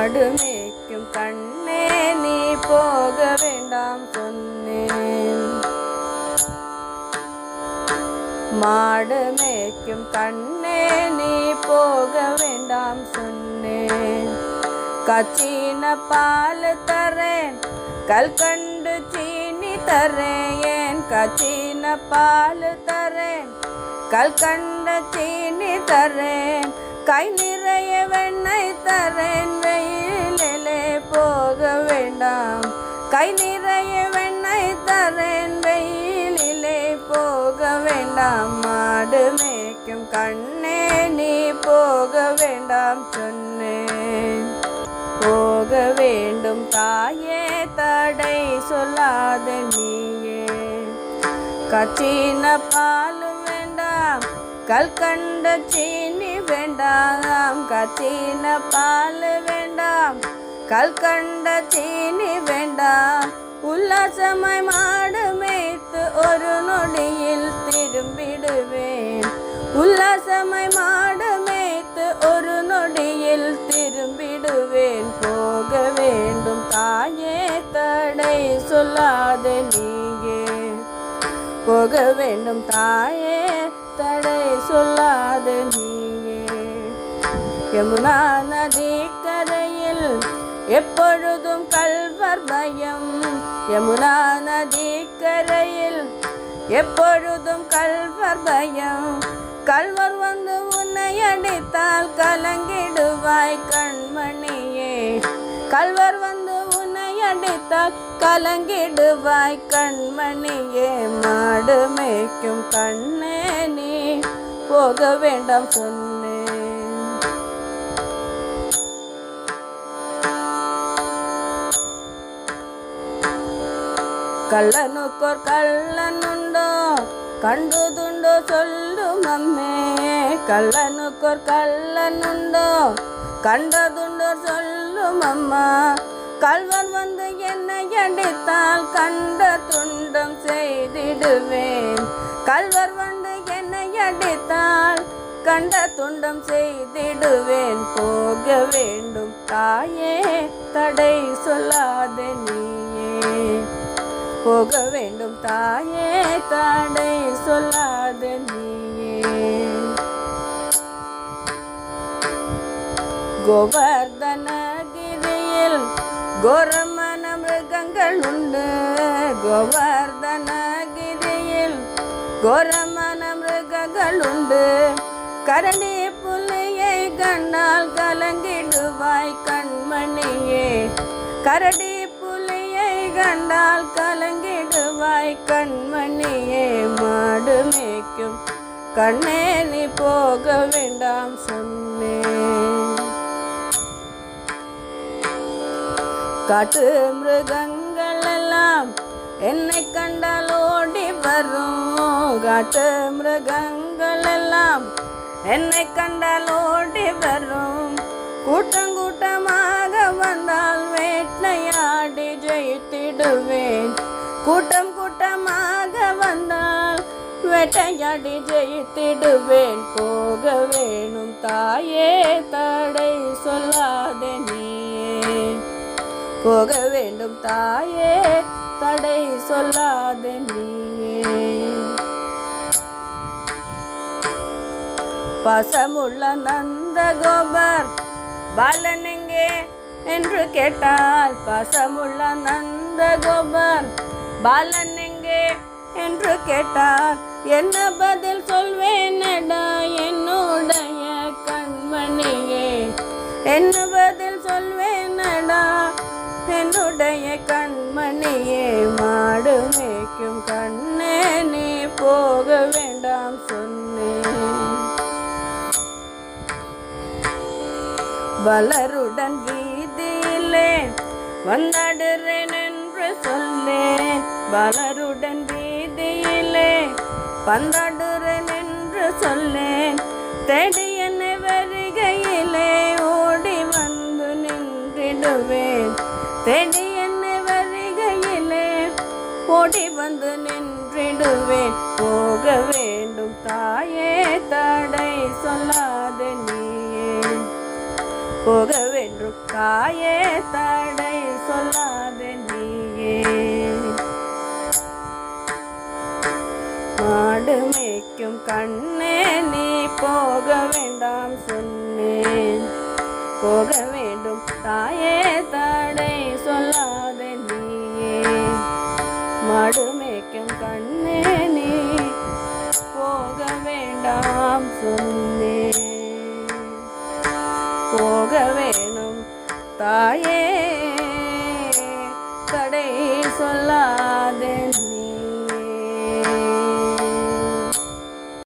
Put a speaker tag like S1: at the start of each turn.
S1: மாடு மேய்க்கும் கண்ணே நீ போக வேண்டாம் சொன்னேன். மாடு மேய்க்கும் கண்ணே நீ போக வேண்டாம் சொன்னேன். கச்சின பால் தரேன் கல்கண்டு சீனி தரேன். கச்சின பால் தரேன் கல்கண்ட சீனி தரேன். கை நிறைய வெண்ணெய் தரேன் வெயிலே போக வேண்டாம். கை நிறைய வெண்ணெய் தரேன் வெயிலே போக வேண்டாம். மாடு மேய்க்கும் கண்ணே நீ போக வேண்டாம் சொன்னேன். போக வேண்டும் தாயே தடை சொல்லாத நீயே. கச்சின பால் வேண்டாம் கல்கண்ட சீனி வேண்டாம். கச்சின பால் வேண்டாம் கல்கண்ட சீனி வேண்டாம். உல்லாசமாய் மாடு மேய்த்து ஒரு நொடியில் திரும்பிடுவேன். உல்லாசமாய் மாடு மேய்த்து ஒரு நொடியில் திரும்பிடுவேன். போக வேண்டும் தாயே தடை சொல்லாத நீயே. போக வேண்டும் தாயே தடை சொல்லாத நீயே. யமுனா நதி கரையில் எப்பொழுதும் கள்வர் பயம். யமுனா நதி கரையில் எப்பொழுதும் கள்வர் பயம். கள்வர் வந்து உன்னை அடித்தால் கலங்கிடுவாய் கண்மணியே. கள்வர் வந்து உன்னை அடித்தால் கலங்கிடுவாய் கண்மணியே. மாடு மேய்க்கும் கண்ணே நீ போக வேண்டாம் சொன்னேன். கள்ளனுக்கோர் கள்ளனுண்டோ கண்டுதுண்டோ சொல்லும் அம்மே. கள்ளனுக்கோர் கள்ளனுண்டோ கண்டதுண்டோ சொல்லும் அம்மா. கள்வர் வந்து என்னை அடித்தால் கண்ட துண்டம் செய்திடுவேன். கள்வர் வந்து என்னை அடித்தால் கண்ட துண்டம் செய்திடுவேன். போக வேண்டும் தாயே தடை சொல்லாத நீயே. போக வேண்டும் தாயே தடை சொல்லாத நீயே. கோவர்தனகிரியில் கோரமான மிருகங்கள் உண்டு. கோவர்தனகிரியில் கோரமான மிருகங்கள் உண்டு. கரடி புலியை கண்டால் கலங்கிடுவாய் கண்மணியே. கரடி புலியை கண்டால் கலங்கிடுவாய் கண்மணியே. மாடு மேய்க்கும் கண்ணே நீ போக வேண்டாம் சொன்னேன். காட்டு மிருகங்கள் எல்லாம் என்னை கண்டால் ஓடி வரும். காட்டு மிருகங்கள் எல்லாம் என்னை கண்டால் ஓடி வரும். கூட்டம் கூட்டமாக வந்தால் வேட்டையாடி ஜெயித்திடுவேன். கூட்டம் கூட்டமாக வந்தால் வேட்டையாடி ஜெயித்திடுவேன். போக வேணும் தாயே தடை சொல்லாத நீயே. போக வேண்டும் தாயே தடை சொல்லாத நீயே. பாசமுள்ள நந்தகோபர் பாலன் எங்கே என்று கேட்டால். பாசமுள்ள நந்தகோபர் பாலன் எங்கே என்று கேட்டால். என்ன பதில் சொல்வேனடா என்னுடைய கண்மணியே. என்ன பதில் சொல்வேனடா என்னுடைய கண்மணியே. மாடு மேய்க்கும் கண்ணே நீ போக வேண்டாம் சொன்னேன். வளருடன் வீதியிலே வந்தாடுறேன் என்று சொல்லேன். வளருடன் வீதியிலே வந்தாடுறேன் என்று சொல்லேன். தேடி என்னை வருகையிலே ஓடி வந்து நின்றிடுவேன். தேடி என்னை வருகையிலே ஓடி வந்து நின்றிடுவேன். போக வேண்டும் தாயே தடை சொல்லாத நீயே. போக வேண்டும் வேண்டும் தாயே தடை சொல்லாதே நீயே. மாடு மேய்க்கும் கண்ணே நீ போக வேண்டாம் சொன்னேன், போக வேண்டும் தாயே தடை சொல்லாதே நீயே. மாடு மேய்க்கும் கண்ணே நீ போக வேண்டாம் சொன்னேன், போக வேணும் தாயே தடை சொல்லாதே நீ.